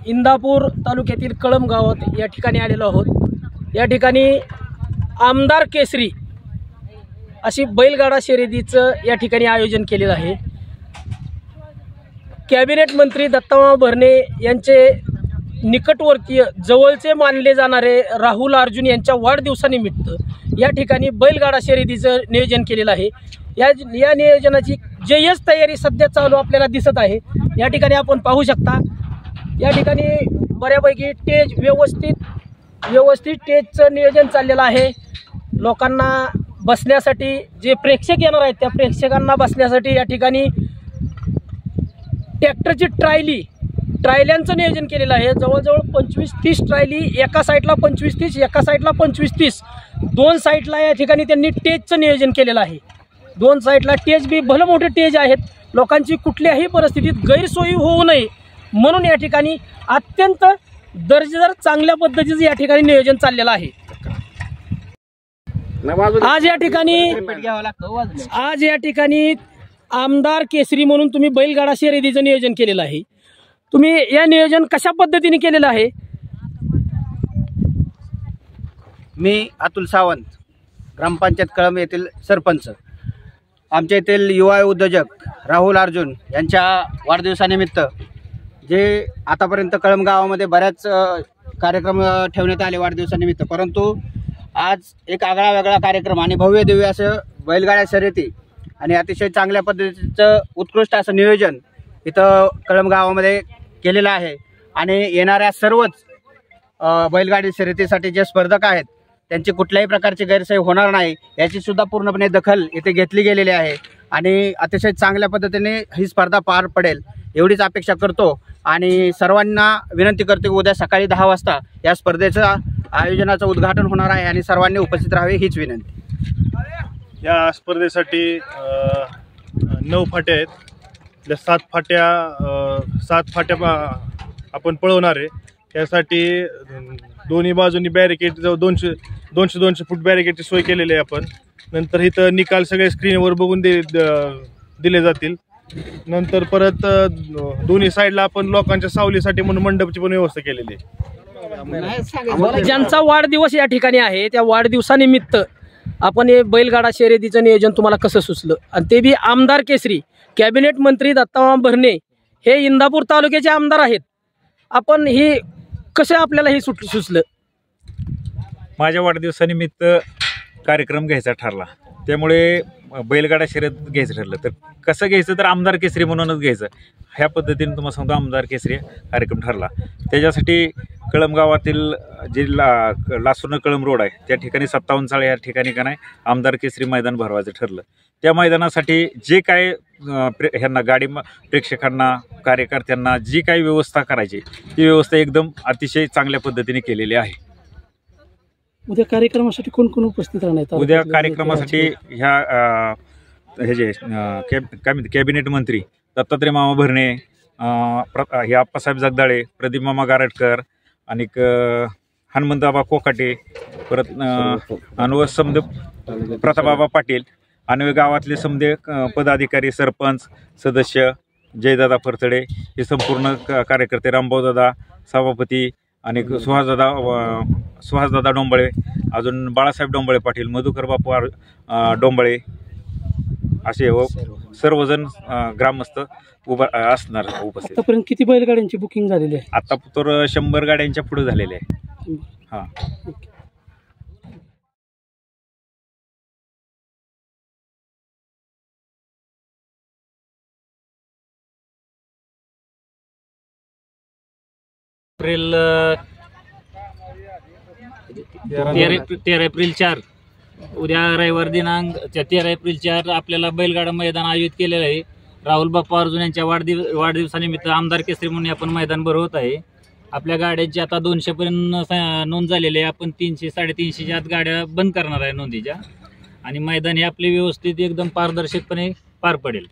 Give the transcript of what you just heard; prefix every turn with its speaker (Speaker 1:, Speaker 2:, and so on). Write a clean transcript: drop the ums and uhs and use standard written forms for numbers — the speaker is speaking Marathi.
Speaker 1: इंदापूर तालुक्यातील कळंब गावात या ठिकाणी आलेलो आहोत। या ठिकाणी आमदार केसरी अशी बैलगाडा शर्यतीचं या ठिकाणी आयोजन केलेलं आहे। कॅबिनेट मंत्री दत्तामामा भरणे यांचे निकटवर्तीय जवळचे मानले जाणारे राहुल अर्जुन यांच्या वाढदिवसानिमित्त या ठिकाणी बैलगाडा शर्यतीचं नियोजन केलेलं आहे। या नियोजनाची जय्यत तयारी सध्या चालू आपल्याला दिसत आहे। या ठिकाणी आपण पाहू शकता, या ठिकाणी बऱ्यापैकी स्टेज व्यवस्थित स्टेजचं नियोजन चाललेलं आहे। लोकांना बसण्यासाठी जे प्रेक्षक येणार आहेत त्या प्रेक्षकांना बसण्यासाठी या ठिकाणी ट्रॅक्टरची ट्रायल्यांचं नियोजन केलेलं आहे। जवळजवळ 25-30 ट्रायली, एका साईडला 25-30, एका साईडला 25-30, दोन साईडला या ठिकाणी त्यांनी टेजचं नियोजन केलेलं आहे। दोन साईडला टेज बी भले मोठे टेज आहेत, लोकांची कुठल्याही परिस्थितीत गैरसोयी होऊ नये म्हणून या ठिकाणी अत्यंत दर्जेदार चांगल्या पद्धतीचं या ठिकाणी नियोजन चाललेलं आहे। आज या ठिकाणी आमदार केसरी म्हणून तुम्ही बैलगाडा शर्यतीचं नियोजन केलेलं आहे। तुम्ही या नियोजन कशा पद्धतीने केलेलं आहे?
Speaker 2: मी अतुल सावंत, ग्रामपंचायत कळंब येथील सरपंच। आमच्या येथील युवा उद्योजक राहुल अर्जुन यांच्या वाढदिवसानिमित्त जे आतापर्यंत कळंब गावामध्ये बऱ्याच कार्यक्रम ठेवण्यात आले वाढदिवसानिमित्त, परंतु आज एक आगळा वेगळा कार्यक्रम आणि भव्य दिव्य असं बैलगाड्या शर्यती आणि अतिशय चांगल्या पद्धतीचं उत्कृष्ट असं नियोजन इथं कळंब गावामध्ये केलेलं आहे। आणि येणाऱ्या सर्वच बैलगाडी शर्यतीसाठी जे स्पर्धक आहेत त्यांची कुठल्याही प्रकारची गैरसोय होणार नाही याची सुद्धा पूर्णपणे दखल इथे घेतली गेलेली आहे आणि अतिशय चांगल्या पद्धतीने ही स्पर्धा पार पडेल एवढीच अपेक्षा करतो। आणि सर्वांना विनंती करतो की उद्या सकाळी 10 वाजता या स्पर्धेचं आयोजनाचं उद्घाटन होणार आहे आणि सर्वांनी उपस्थित राहावे हीच विनंती।
Speaker 3: या स्पर्धेसाठी 9 फाट्या आहेत। त्या 7 फाट्या आपण पळवणार आहे। त्यासाठी दोन्ही बाजूनी बॅरिकेड 200 फूट बॅरिकेडची सोय केलेली आहे आपण। नंतर इथं निकाल सगळे स्क्रीनवर बघून दिले जातील। नंतर परत दोन्ही साईडला आपण लोकांच्या सावलीसाठी म्हणून मंडपची पण व्यवस्था केलेली आहे।
Speaker 1: ज्यांचा वाढदिवस या ठिकाणी आहे त्या वाढदिवसानिमित्त आपण हे बैलगाडा शर्यतीचं नियोजन तुम्हाला कसं सुचलं? आणि ते बी आमदार केसरी, कॅबिनेट मंत्री दत्तामामा भरणे हे इंदापूर तालुक्याचे आमदार आहेत। आपण हे कसं आपल्याला हे सुचलं?
Speaker 4: माझ्या वाढदिवसानिमित्त कार्यक्रम घ्यायचा ठरला, त्यामुळे बैलगाडा शर्यत घ्यायचं ठरलं। तर कसं घ्यायचं तर आमदार केसरी म्हणूनच घ्यायचं, ह्या पद्धतीने तुम्हाला सांगतो आमदार केसरी कार्यक्रम ठरला। त्याच्यासाठी कळंब गावातील जे लासूर कळंब रोड आहे त्या ठिकाणी 57 चाळ या ठिकाणी का नाही आमदार केसरी मैदान भरवायचं ठरलं। त्या मैदानासाठी जे काय ह्यांना गाडी प्रेक्षकांना कार्यकर्त्यांना जी काही व्यवस्था करायची ती व्यवस्था एकदम अतिशय चांगल्या पद्धतीने केलेली आहे।
Speaker 1: उद्या कार्यक्रमासाठी कोण कोण उपस्थित राहणार?
Speaker 4: उद्या कार्यक्रमासाठी हे कॅबिनेट मंत्री दत्तात्रय मामा भरणे, हे आप्पासाहेब जगदाळे, प्रदीप मामा गारटकर आणि हनुमंतबाबा कोकाटे, परत अनव समद प्रतापबाबा पाटील आणि गावातले समदे पदाधिकारी, सरपंच, सदस्य, जयदादा फरतडे हे संपूर्ण कार्यकर्ते, रामभाऊदादा सभापती आणि सुहासदादा डोंबळे, अजून बाळासाहेब डोंबळे पाटील, मधुकर बापू डोंबळे असे सर्वजण ग्रामस्थ असणार उपस्थित।
Speaker 1: आतापर्यंत किती बैलगाड्यांची बुकिंग झालेली आहे?
Speaker 4: आता तर 100 गाड्यांच्या पुढे झालेले आहे। हां,
Speaker 5: तेरा एप्रिल 4 उद्या रविवार दिनांक 13 एप्रिल 4 आपल्याला बैलगाडा मैदान आयोजित केलेलं आहे। राहुल बाप्पा अर्जुन यांच्या वाढदिवसानिमित्त आमदार केसरी म्हणून आपण मैदान भरवत आहे। आपल्या गाड्यांची आता 200 पर्यंत नोंद झालेली आहे। आपण 300-350च्या आत गाड्या बंद करणार आहे नोंदीच्या, आणि मैदान हे आपले व्यवस्थित एकदम पारदर्शकपणे पार पडेल।